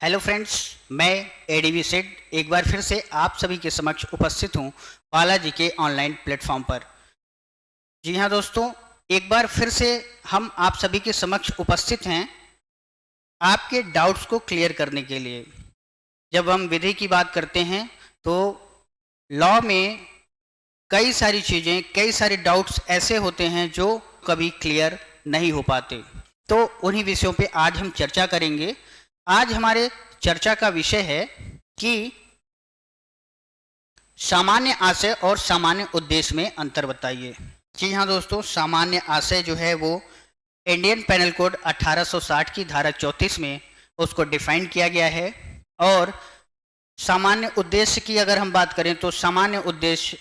Hello friends, मैं ADV सेठ एक बार फिर से आप सभी के समक्ष उपस्थित हूं बालाजी के ऑनलाइन प्लेटफॉर्म पर। जी हां दोस्तों, एक बार फिर से हम आप सभी के समक्ष उपस्थित हैं आपके डाउट्स को क्लियर करने के लिए। जब हम विधि की बात करते हैं तो लॉ में कई सारी चीज़ें, कई सारे डाउट्स ऐसे होते हैं जो कभी क्लियर नहीं हो पाते। तो उन्हीं विषयों पे आज हम चर्चा करेंगे। आज हमारे चर्चा का विषय है कि सामान्य आशय और सामान्य उद्देश्य में अंतर बताइए। जी हाँ दोस्तों, सामान्य आशय जो है वो इंडियन पेनल कोड 1860 की धारा 34 में उसको डिफाइन किया गया है। और सामान्य उद्देश्य की अगर हम बात करें तो सामान्य उद्देश्य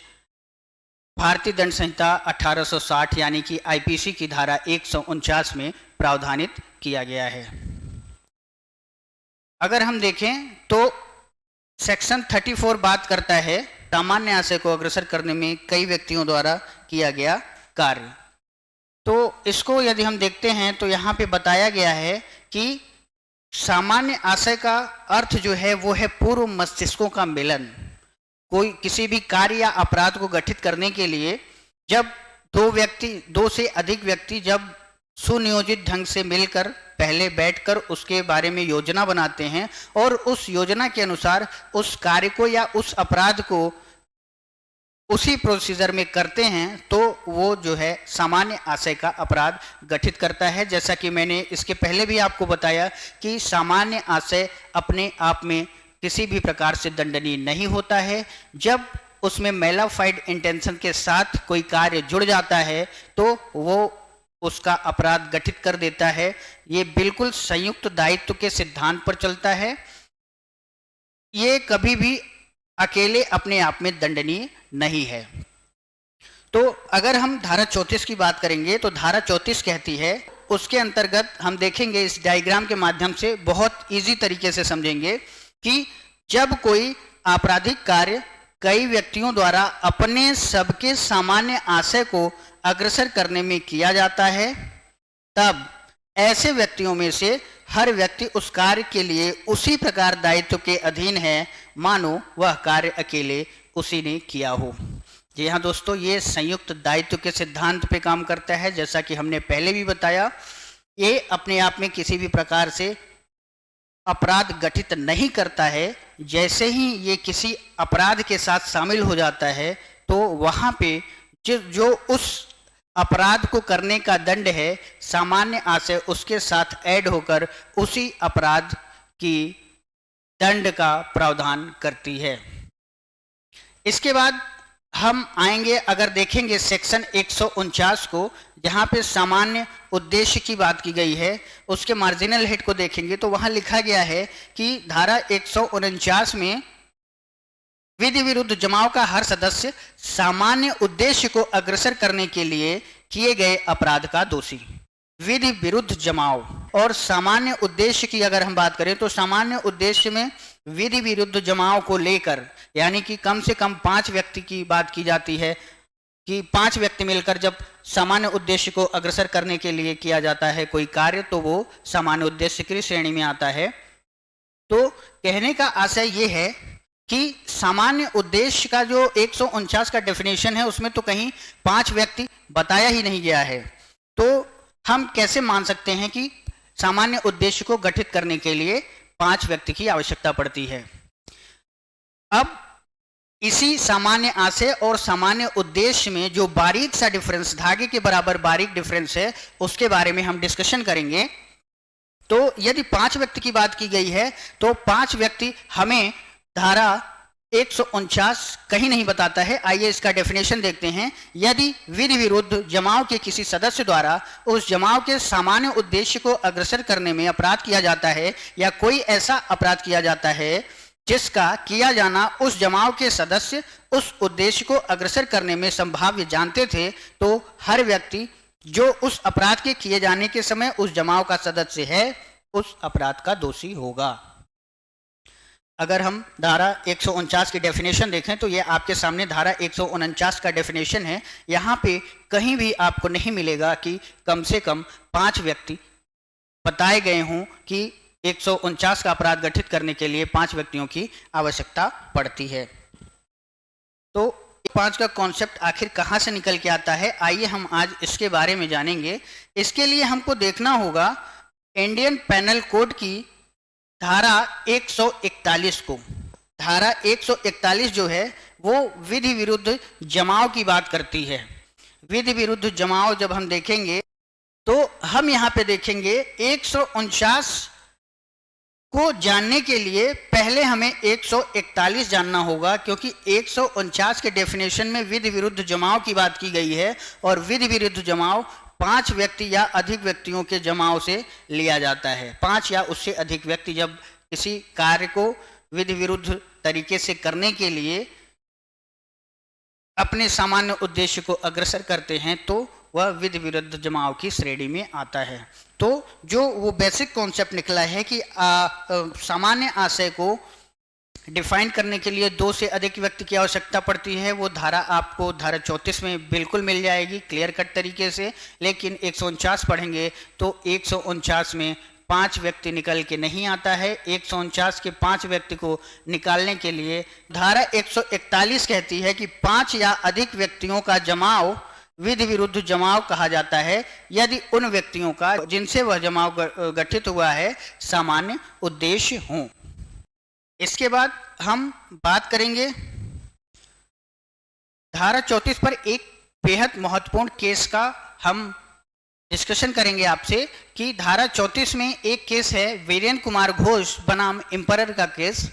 भारतीय दंड संहिता 1860 यानी कि आईपीसी की धारा 149 में प्रावधानित किया गया है। अगर हम देखें तो सेक्शन 34 बात करता है सामान्य आशय को अग्रसर करने में कई व्यक्तियों द्वारा किया गया कार्य। तो इसको यदि हम देखते हैं तो यहाँ पे बताया गया है कि सामान्य आशय का अर्थ जो है वो है पूर्व मस्तिष्कों का मिलन। कोई किसी भी कार्य या अपराध को गठित करने के लिए जब दो से अधिक व्यक्ति जब सुनियोजित ढंग से मिलकर पहले बैठकर उसके बारे में योजना बनाते हैं और उस योजना के अनुसार उस कार्य को या उस अपराध को उसी प्रोसीजर में करते हैं तो वो जो है सामान्य आशय का अपराध गठित करता है। जैसा कि मैंने इसके पहले भी आपको बताया कि सामान्य आशय अपने आप में किसी भी प्रकार से दंडनीय नहीं होता है। जब उसमें मैलाफाइड इंटेंशन के साथ कोई कार्य जुड़ जाता है तो वो उसका अपराध गठित कर देता है। ये बिल्कुल संयुक्त दायित्व के सिद्धांत पर चलता है। ये कभी भी अकेले अपने आप में दंडनीय नहीं है। तो अगर हम धारा 34 की बात करेंगे तो धारा 34 कहती है, उसके अंतर्गत हम देखेंगे इस डायग्राम के माध्यम से बहुत इजी तरीके से समझेंगे कि जब कोई आपराधिक कार्य कई व्यक्तियों द्वारा अपने सबके सामान्य आशय को अग्रसर करने में किया जाता है तब ऐसे व्यक्तियों में से हर व्यक्ति उस कार्य के लिए उसी प्रकार दायित्व के अधीन है मानो वह कार्य अकेले उसी ने किया हो। जी हाँ दोस्तों, ये संयुक्त दायित्व के सिद्धांत पे काम करता है। जैसा कि हमने पहले भी बताया, ये अपने आप में किसी भी प्रकार से अपराध गठित नहीं करता है। जैसे ही ये किसी अपराध के साथ शामिल हो जाता है तो वहाँ पे जो उस अपराध को करने का दंड है सामान्य आशय उसके साथ ऐड होकर उसी अपराध की दंड का प्रावधान करती है। इसके बाद हम आएंगे, अगर देखेंगे सेक्शन 149 को, जहाँ पे सामान्य उद्देश्य की बात की गई है, उसके मार्जिनल हेड को देखेंगे तो वहाँ लिखा गया है कि धारा 149 में विधि विरुद्ध जमाव का हर सदस्य सामान्य उद्देश्य को अग्रसर करने के लिए किए गए अपराध का दोषी। विधि विरुद्ध जमाव और सामान्य उद्देश्य की अगर हम बात करें तो सामान्य उद्देश्य में विधि विरुद्ध जमाव को लेकर यानी कि कम से कम 5 व्यक्ति की बात की जाती है कि 5 व्यक्ति मिलकर जब सामान्य उद्देश्य को अग्रसर करने के लिए किया जाता है कोई कार्य तो वो सामान्य उद्देश्य की श्रेणी में आता है। तो कहने का आशय ये है कि सामान्य उद्देश्य का जो 149 का डेफिनेशन है उसमें तो कहीं 5 व्यक्ति बताया ही नहीं गया है। तो हम कैसे मान सकते हैं कि सामान्य उद्देश्य को गठित करने के लिए 5 व्यक्ति की आवश्यकता पड़ती है। अब इसी सामान्य आशय और सामान्य उद्देश्य में जो बारीक सा डिफरेंस, धागे के बराबर बारीक डिफरेंस है, उसके बारे में हम डिस्कशन करेंगे। तो यदि 5 व्यक्ति की बात की गई है तो 5 व्यक्ति हमें धारा 149 कहीं नहीं बताता है। आइए इसका डेफिनेशन देखते हैं। यदि विधि विरुद्ध जमाव के किसी सदस्य द्वारा उस जमाव के सामान्य उद्देश्य को अग्रसर करने में अपराध किया जाता है या कोई ऐसा अपराध किया जाता है जिसका किया जाना उस जमाव के सदस्य उस उद्देश्य को अग्रसर करने में संभाव्य जानते थे तो हर व्यक्ति जो उस अपराध के किए जाने के समय उस जमाव का सदस्य है उस अपराध का दोषी होगा। अगर हम धारा 149 की डेफिनेशन देखें तो ये आपके सामने धारा 149 का डेफिनेशन है। यहाँ पे कहीं भी आपको नहीं मिलेगा कि कम से कम 5 व्यक्ति बताए गए हों कि 149 का अपराध गठित करने के लिए 5 व्यक्तियों की आवश्यकता पड़ती है। तो 5 का कॉन्सेप्ट आखिर कहाँ से निकल के आता है, आइए हम आज इसके बारे में जानेंगे। इसके लिए हमको देखना होगा इंडियन पेनल कोड की धारा 141 को। धारा 141 जो है वो विधि विरुद्ध जमाव की बात करती है। विधि विरुद्ध जमाव जब हम देखेंगे तो हम यहाँ पे देखेंगे 149 को जानने के लिए पहले हमें 141 जानना होगा, क्योंकि 149 के डेफिनेशन में विधि विरुद्ध जमाव की बात की गई है और विधि विरुद्ध जमाव 5 व्यक्ति या अधिक व्यक्तियों के जमाव से लिया जाता है। 5 या उससे अधिक व्यक्ति जब किसी कार्य को विधि विरुद्ध तरीके से करने के लिए अपने सामान्य उद्देश्य को अग्रसर करते हैं तो वह विधि विरुद्ध जमाव की श्रेणी में आता है। तो जो वो बेसिक कॉन्सेप्ट निकला है कि सामान्य आशय को डिफाइन करने के लिए 2 से अधिक व्यक्ति की आवश्यकता पड़ती है, वो धारा आपको धारा 34 में बिल्कुल मिल जाएगी क्लियर कट तरीके से। लेकिन 149 पढ़ेंगे तो 149 में 5 व्यक्ति निकल के नहीं आता है। 149 के 5 व्यक्ति को निकालने के लिए धारा 141 कहती है कि 5 या अधिक व्यक्तियों का जमाव विधि विरुद्ध जमाव कहा जाता है यदि उन व्यक्तियों का जिनसे वह जमाव गठित हुआ है सामान्य उद्देश्य हों। इसके बाद हम बात करेंगे धारा 34 पर एक बेहद महत्वपूर्ण केस का हम डिस्कशन करेंगे आपसे कि धारा 34 में एक केस है वीरेंद्र कुमार घोष बनाम एम्परर का केस।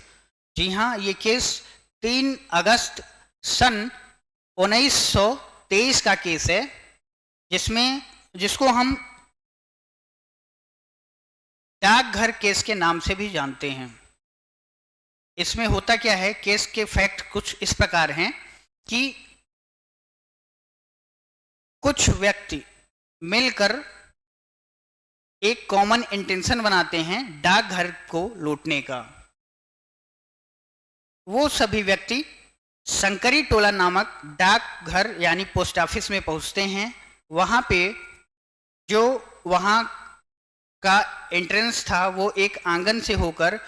जी हाँ, ये केस 3 अगस्त सन 1923 का केस है, जिसको हम डाकघर केस के नाम से भी जानते हैं। इसमें होता क्या है, केस के फैक्ट कुछ इस प्रकार हैं कि कुछ व्यक्ति मिलकर एक कॉमन इंटेंशन बनाते हैं डाकघर को लूटने का। वो सभी व्यक्ति शंकरी टोला नामक डाकघर यानी पोस्ट ऑफिस में पहुंचते हैं। वहां पे जो वहां का एंट्रेंस था वो एक आंगन से होकर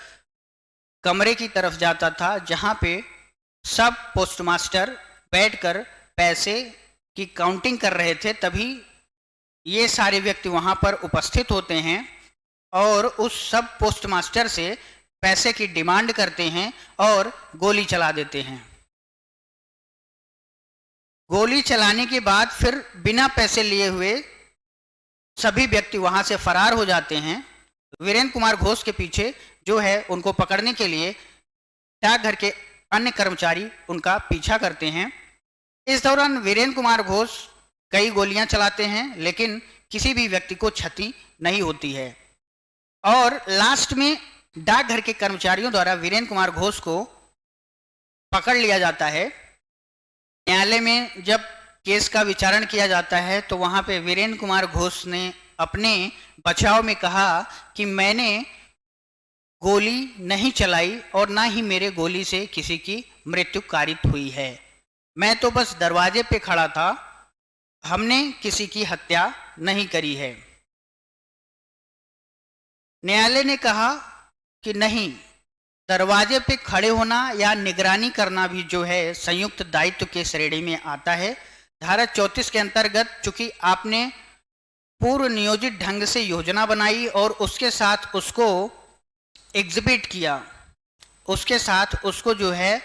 कमरे की तरफ जाता था, जहां पे सब पोस्टमास्टर बैठकर पैसे की काउंटिंग कर रहे थे। तभी ये सारे व्यक्ति वहां पर उपस्थित होते हैं और उस सब पोस्टमास्टर से पैसे की डिमांड करते हैं और गोली चला देते हैं। गोली चलाने के बाद फिर बिना पैसे लिए हुए सभी व्यक्ति वहां से फरार हो जाते हैं। वीरेंद्र कुमार घोष के पीछे जो है उनको पकड़ने के लिए डाकघर के अन्य कर्मचारी उनका पीछा करते हैं। इस दौरान वीरेंद्र कुमार घोष कई गोलियां चलाते हैं लेकिन किसी भी व्यक्ति को क्षति नहीं होती है और लास्ट में डाकघर के कर्मचारियों द्वारा वीरेंद्र कुमार घोष को पकड़ लिया जाता है। न्यायालय में जब केस का विचारण किया जाता है तो वहां पे वीरेंद्र कुमार घोष ने अपने बचाव में कहा कि मैंने गोली नहीं चलाई और ना ही मेरे गोली से किसी की मृत्यु कारित हुई है, मैं तो बस दरवाजे पे खड़ा था, हमने किसी की हत्या नहीं करी है। न्यायालय ने कहा कि नहीं, दरवाजे पे खड़े होना या निगरानी करना भी जो है संयुक्त दायित्व के श्रेणी में आता है। धारा 34 के अंतर्गत चूंकि आपने पूर्व नियोजित ढंग से योजना बनाई और उसके साथ उसको एग्जीक्यूट किया, उसके साथ उसको जो है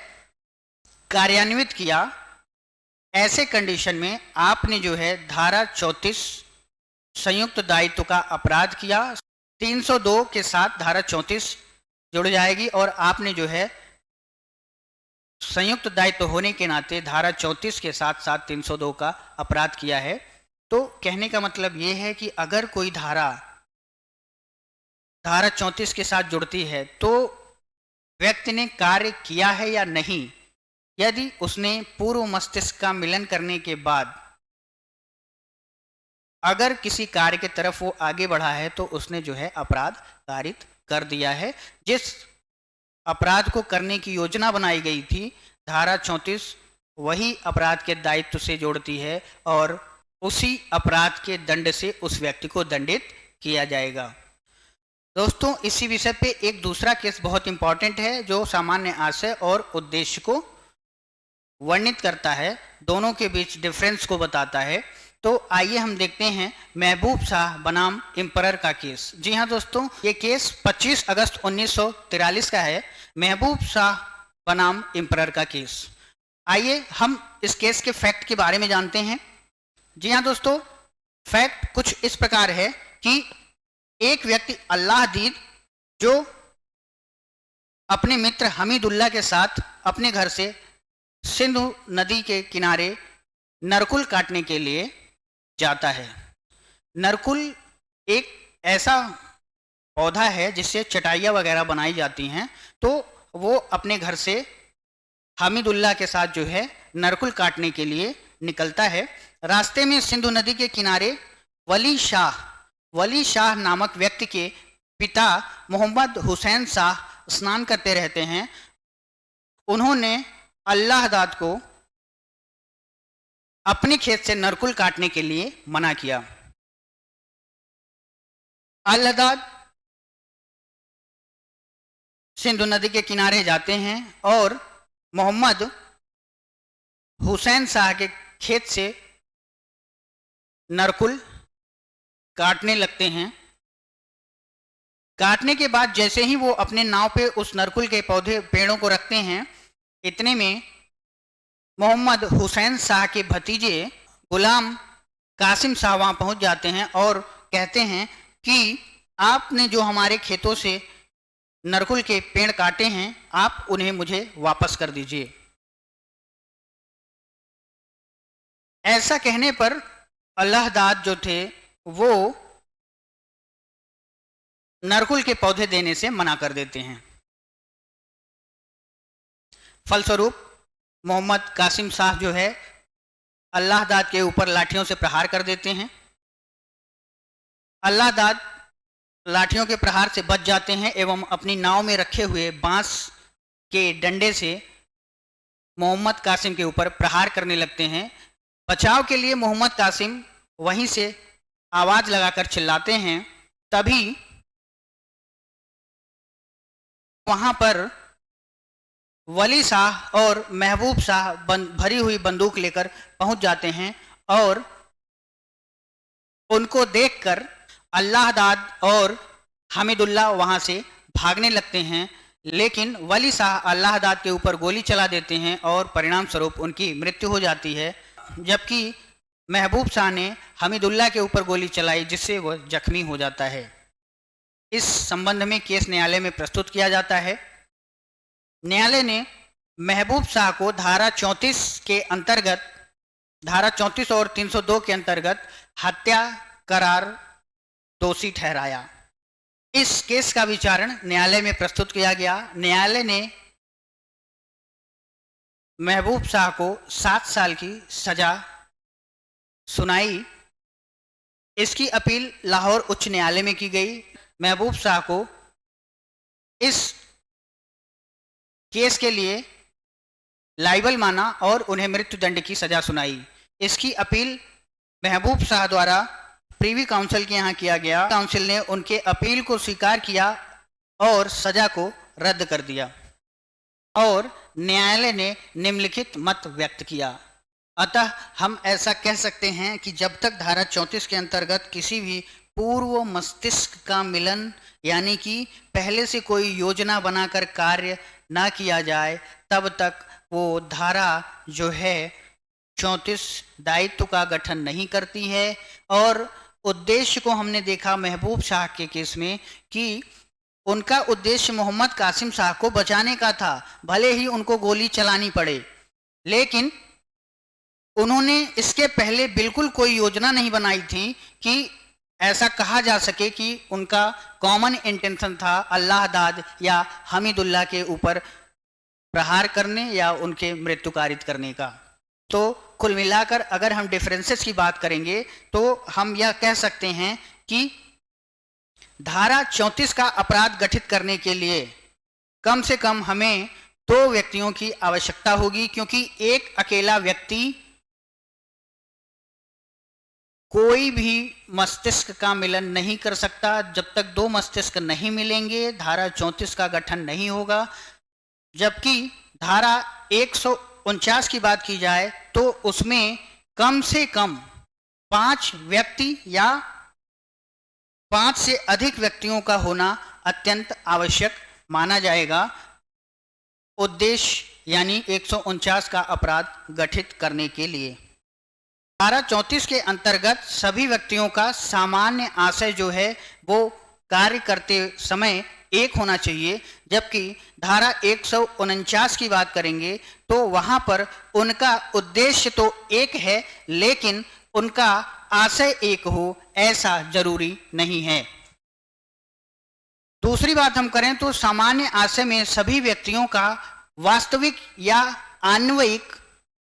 कार्यान्वित किया, ऐसे कंडीशन में आपने जो है धारा 34 संयुक्त दायित्व का अपराध किया। 302 के साथ धारा 34 जुड़ जाएगी और आपने जो है संयुक्त दायित्व होने के नाते धारा 34 के साथ साथ 302 का अपराध किया है। तो कहने का मतलब ये है कि अगर कोई धारा 34 के साथ जुड़ती है तो व्यक्ति ने कार्य किया है या नहीं, यदि उसने पूर्व मस्तिष्क का मिलन करने के बाद अगर किसी कार्य की तरफ वो आगे बढ़ा है तो उसने जो है अपराध कारित कर दिया है। जिस अपराध को करने की योजना बनाई गई थी धारा 34 वही अपराध के दायित्व से जोड़ती है और उसी अपराध के दंड से उस व्यक्ति को दंडित किया जाएगा। दोस्तों इसी विषय पे एक दूसरा केस बहुत इंपॉर्टेंट है जो सामान्य आशय और उद्देश्य को वर्णित करता है, दोनों के बीच डिफरेंस को बताता है। तो आइए हम देखते हैं महबूब शाह बनाम एम्परर का केस। जी हाँ दोस्तों, ये केस 25 अगस्त 1943 का है, महबूब शाह बनाम एम्परर का केस। आइए हम इस केस के फैक्ट के बारे में जानते हैं। जी हाँ दोस्तों, फैक्ट कुछ इस प्रकार है कि एक व्यक्ति अल्लाहदीद जो अपने मित्र हमीदुल्लाह के साथ अपने घर से सिंधु नदी के किनारे नरकुल काटने के लिए जाता है। नरकुल एक ऐसा पौधा है जिससे चटाइयाँ वगैरह बनाई जाती हैं। तो वो अपने घर से हमीदुल्लाह के साथ जो है नरकुल काटने के लिए निकलता है। रास्ते में सिंधु नदी के किनारे वली शाह नामक व्यक्ति के पिता मोहम्मद हुसैन शाह स्नान करते रहते हैं। उन्होंने अल्लाहदाद को अपने खेत से नरकुल काटने के लिए मना किया। अल्लाहदाद सिंधु नदी के किनारे जाते हैं और मोहम्मद हुसैन शाह के खेत से नरकुल काटने लगते हैं। काटने के बाद जैसे ही वो अपने नाव पे उस नरकुल के पेड़ों को रखते हैं, इतने में मोहम्मद हुसैन शाह के भतीजे गुलाम कासिम शाह वहाँ पहुँच जाते हैं और कहते हैं कि आपने जो हमारे खेतों से नरकुल के पेड़ काटे हैं, आप उन्हें मुझे वापस कर दीजिए। ऐसा कहने पर अल्लाहदाद जो थे वो नरकुल के पौधे देने से मना कर देते हैं। फलस्वरूप मोहम्मद कासिम शाह जो है अल्लाहदाद के ऊपर लाठियों से प्रहार कर देते हैं। अल्लाहदाद लाठियों के प्रहार से बच जाते हैं एवं अपनी नाव में रखे हुए बांस के डंडे से मोहम्मद कासिम के ऊपर प्रहार करने लगते हैं। बचाव के लिए मोहम्मद कासिम वहीं से आवाज लगाकर चिल्लाते हैं। तभी वहां पर वली शाह और महबूब शाह भरी हुई बंदूक लेकर पहुंच जाते हैं और उनको देखकर अल्लाहदाद और हमीदुल्लाह वहां से भागने लगते हैं। लेकिन वली शाह अल्लाहदाद के ऊपर गोली चला देते हैं और परिणाम स्वरूप उनकी मृत्यु हो जाती है, जबकि महबूब शाह ने हमीदुल्लाह के ऊपर गोली चलाई जिससे वह जख्मी हो जाता है। इस संबंध में केस न्यायालय में प्रस्तुत किया जाता है। न्यायालय ने महबूब शाह को धारा 34 के अंतर्गत, धारा 34 और 302 के अंतर्गत हत्या करार दोषी ठहराया। इस केस का विचारण न्यायालय में प्रस्तुत किया गया। न्यायालय ने महबूब शाह को 7 साल की सजा सुनाई। इसकी अपील लाहौर उच्च न्यायालय में की गई। महबूब शाह को इस केस के लिए लाइबल माना और उन्हें मृत्युदंड की सजा सुनाई। इसकी अपील महबूब शाह द्वारा प्रीवी काउंसिल के यहाँ किया गया। काउंसिल ने उनके अपील को स्वीकार किया और सजा को रद्द कर दिया और न्यायालय ने निम्नलिखित मत व्यक्त किया। अतः हम ऐसा कह सकते हैं कि जब तक धारा 34 के अंतर्गत किसी भी पूर्व मस्तिष्क का मिलन, यानी कि पहले से कोई योजना बनाकर कार्य ना किया जाए, तब तक वो धारा जो है 34 दायित्व का गठन नहीं करती है। और उद्देश्य को हमने देखा महबूब शाह के केस में कि उनका उद्देश्य मोहम्मद कासिम शाह को बचाने का था, भले ही उनको गोली चलानी पड़े, लेकिन उन्होंने इसके पहले बिल्कुल कोई योजना नहीं बनाई थी कि ऐसा कहा जा सके कि उनका कॉमन इंटेंशन था अल्लाहदाद या हमीदुल्लाह के ऊपर प्रहार करने या उनके मृत्यु कारित करने का। तो कुल मिलाकर अगर हम डिफरेंसेस की बात करेंगे तो हम यह कह सकते हैं कि धारा 34 का अपराध गठित करने के लिए कम से कम हमें 2 व्यक्तियों की आवश्यकता होगी, क्योंकि एक अकेला व्यक्ति कोई भी मस्तिष्क का मिलन नहीं कर सकता। जब तक दो मस्तिष्क नहीं मिलेंगे धारा 34 का गठन नहीं होगा। जबकि धारा 149 की बात की जाए तो उसमें कम से कम 5 व्यक्ति या 5 से अधिक व्यक्तियों का होना अत्यंत आवश्यक माना जाएगा उद्देश्य यानी 149 का अपराध गठित करने के लिए। धारा 34 के अंतर्गत सभी व्यक्तियों का सामान्य आशय जो है वो कार्य करते समय एक होना चाहिए। जबकि धारा 149 की बात करेंगे तो वहां पर उनका उद्देश्य तो एक है लेकिन उनका आशय एक हो ऐसा जरूरी नहीं है। दूसरी बात हम करें तो सामान्य आशय में सभी व्यक्तियों का वास्तविक या अन्वयिक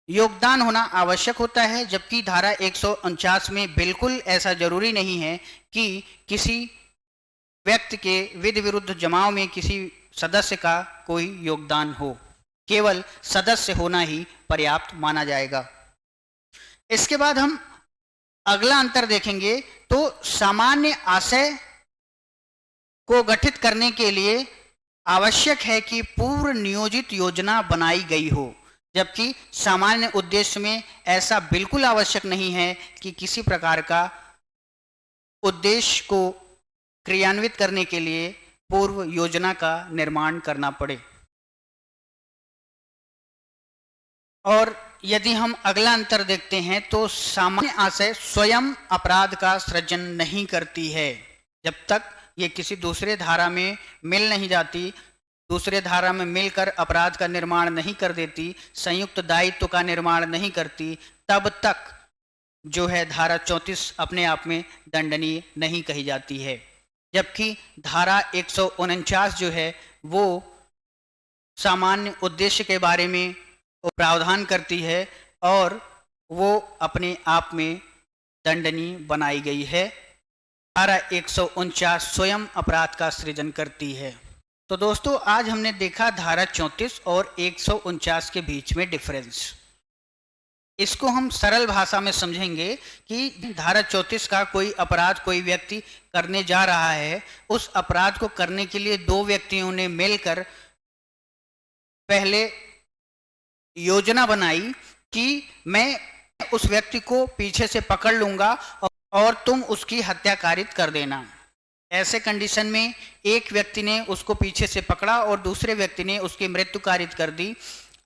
योगदान होना आवश्यक होता है। जबकि धारा 149 में बिल्कुल ऐसा जरूरी नहीं है कि किसी व्यक्ति के विधि विरुद्ध जमाव में किसी सदस्य का कोई योगदान हो, केवल सदस्य होना ही पर्याप्त माना जाएगा। इसके बाद हम अगला अंतर देखेंगे तो सामान्य आशय को गठित करने के लिए आवश्यक है कि पूर्व नियोजित योजना बनाई गई हो। जबकि सामान्य उद्देश्य में ऐसा बिल्कुल आवश्यक नहीं है कि किसी प्रकार का उद्देश्य को क्रियान्वित करने के लिए पूर्व योजना का निर्माण करना पड़े। और यदि हम अगला अंतर देखते हैं तो सामान्य आशय स्वयं अपराध का सृजन नहीं करती है। जब तक ये किसी दूसरे धारा में मिल नहीं जाती, दूसरे धारा में मिलकर अपराध का निर्माण नहीं कर देती, संयुक्त दायित्व का निर्माण नहीं करती, तब तक जो है धारा 34 अपने आप में दंडनीय नहीं कही जाती है। जबकि धारा 149 जो है वो सामान्य उद्देश्य के बारे में प्रावधान करती है और वो अपने आप में दंडनीय बनाई गई है। धारा 149 स्वयं अपराध का सृजन करती है। तो दोस्तों आज हमने देखा धारा 34 और 149 के बीच में डिफरेंस। इसको हम सरल भाषा में समझेंगे कि धारा 34 का कोई अपराध कोई व्यक्ति करने जा रहा है, उस अपराध को करने के लिए दो व्यक्तियों ने मिलकर पहले योजना बनाई कि मैं उस व्यक्ति को पीछे से पकड़ लूंगा और तुम उसकी हत्या कारित कर देना। ऐसे कंडीशन में एक व्यक्ति ने उसको पीछे से पकड़ा और दूसरे व्यक्ति ने उसकी मृत्यु कारित कर दी।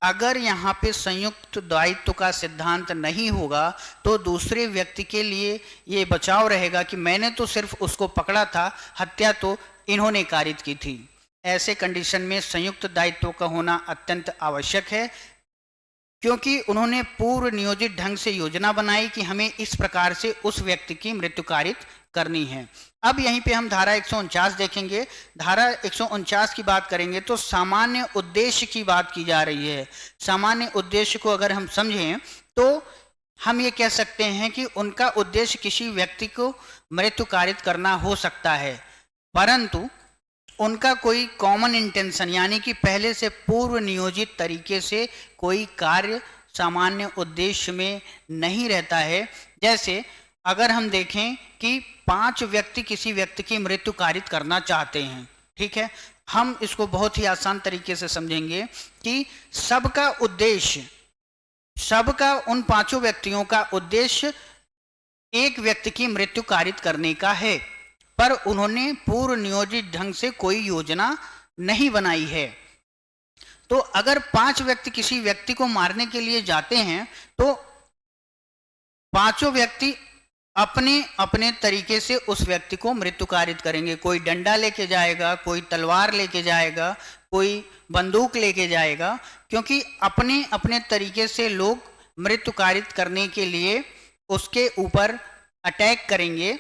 अगर यहाँ पे संयुक्त दायित्व का सिद्धांत नहीं होगा तो दूसरे व्यक्ति के लिए ये बचाव रहेगा कि मैंने तो सिर्फ उसको पकड़ा था, हत्या तो इन्होंने कारित की थी। ऐसे कंडीशन में संयुक्त दायित्व का होना अत्यंत आवश्यक है, क्योंकि उन्होंने पूर्व नियोजित ढंग से योजना बनाई कि हमें इस प्रकार से उस व्यक्ति की मृत्यु कारित करनी है। अब यहीं पे हम धारा 149 देखेंगे। धारा 149 की बात करेंगे तो सामान्य उद्देश्य की बात की जा रही है। सामान्य उद्देश्य को अगर हम समझें तो हम ये कह सकते हैं कि उनका उद्देश्य किसी व्यक्ति को मृत्यु कारित करना हो सकता है, परंतु उनका कोई कॉमन इंटेंशन यानी कि पहले से पूर्व नियोजित तरीके से कोई कार्य सामान्य उद्देश्य में नहीं रहता है। जैसे अगर हम देखें कि 5 व्यक्ति किसी व्यक्ति की मृत्यु कारित करना चाहते हैं, ठीक है, हम इसको बहुत ही आसान तरीके से समझेंगे कि सबका उद्देश्य, सबका उन 5 व्यक्तियों का उद्देश्य एक व्यक्ति की मृत्यु कारित करने का है, पर उन्होंने पूर्व नियोजित ढंग से कोई योजना नहीं बनाई है। तो अगर 5 व्यक्ति किसी व्यक्ति को मारने के लिए जाते हैं तो 5 व्यक्ति अपने अपने तरीके से उस व्यक्ति को मृत्यु कारित करेंगे। कोई डंडा लेके जाएगा, कोई तलवार लेके जाएगा, कोई बंदूक लेके जाएगा, क्योंकि अपने अपने तरीके से लोग मृत्यु कारित करने के लिए उसके ऊपर अटैक करेंगे।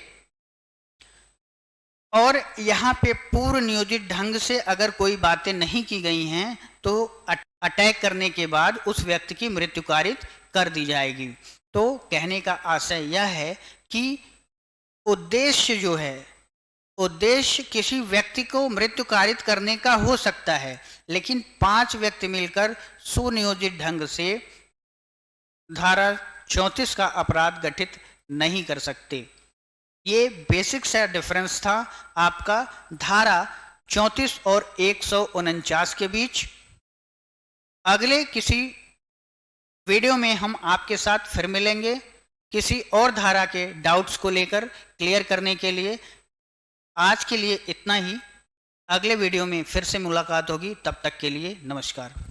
और यहाँ पे पूर्व नियोजित ढंग से अगर कोई बातें नहीं की गई हैं तो अटैक करने के बाद उस व्यक्ति की मृत्यु कारित कर दी जाएगी। तो कहने का आशय यह है कि उद्देश्य जो है, उद्देश्य किसी व्यक्ति को मृत्यु कारित करने का हो सकता है, लेकिन 5 व्यक्ति मिलकर सुनियोजित ढंग से धारा 34 का अपराध गठित नहीं कर सकते। ये बेसिक सा डिफरेंस था आपका धारा 34 और 149 के बीच। अगले किसी वीडियो में हम आपके साथ फिर मिलेंगे किसी और धारा के डाउट्स को लेकर क्लियर करने के लिए। आज के लिए इतना ही, अगले वीडियो में फिर से मुलाकात होगी, तब तक के लिए नमस्कार।